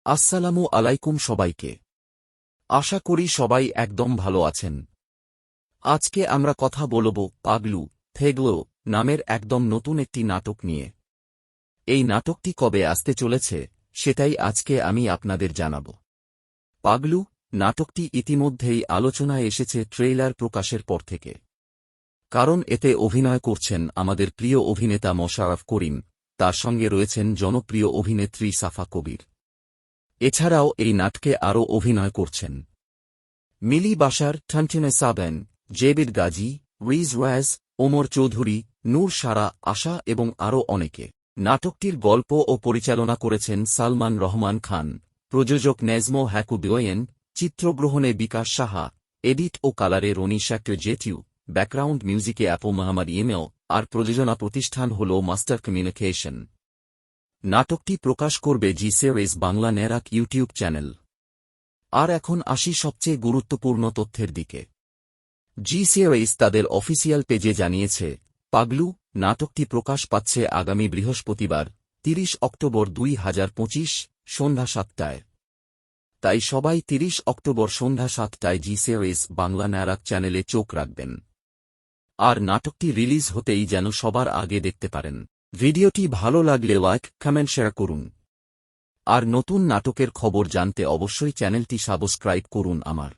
আসসালামু আলাইকুম সবাইকে। আশা করি সবাই একদম ভালো আছেন। আজকে আমরা কথা বলবো পাগলু থেগলো নামের একদম নতুন একটি নাটক নিয়ে। এই নাটকটি কবে আসতে চলেছে সেটাই আজকে আমি আপনাদের জানাব। পাগলু নাটকটি ইতিমধ্যেই আলোচনায় এসেছে ট্রেইলার প্রকাশের পর থেকে। কারণ এতে অভিনয় করছেন আমাদের প্রিয় অভিনেতা মোশাররফ করিম, তার সঙ্গে রয়েছেন জনপ্রিয় অভিনেত্রী সাফা কবির। এছাড়াও এই নাটকে আরও অভিনয় করছেন মিলি বাশার, ঠানটিনে সাবেন, জেবির গাজী, রিজ ওয়াজ, ওমর চৌধুরী, নূর সারা, আশা এবং আরও অনেকে। নাটকটির গল্প ও পরিচালনা করেছেন সালমান রহমান খান, প্রযোজক নেজমো হ্যাকুবিওয়েন, চিত্রগ্রহণে বিকাশ সাহা, এডিট ও কালারে রনি শ্যাক্টে জেটিউ, ব্যাকগ্রাউন্ড মিউজিকে অ্যাপো মোহাম্মদ ইমেও, আর প্রযোজনা প্রতিষ্ঠান হল মাস্টার কমিউনিকেশন। নাটকটি প্রকাশ করবে জি সিরিজ বাংলা নেরাক ইউটিউব চ্যানেল। আর এখন আসি সবচেয়ে গুরুত্বপূর্ণ তথ্যের দিকে। জি সিরিজ তাদের অফিসিয়াল পেজে জানিয়েছে, পাগলু নাটকটি প্রকাশ পাচ্ছে আগামী বৃহস্পতিবার ৩০ অক্টোবর ২০২৫ সন্ধ্যা ৭টায়। তাই সবাই ৩০ অক্টোবর সন্ধ্যা ৭টায় জি সিরিজ বাংলা নেরাক চ্যানেলে চোখ রাখবেন। আর নাটকটি রিলিজ হতেই যেন সবার আগে দেখতে পারেন। ভিডিওটি ভালো লাগলে লাইক, কমেন্ট, শেয়ার করুন। আর নতুন নাটকের খবর জানতে অবশ্যই চ্যানেলটি সাবস্ক্রাইব করুন আমার।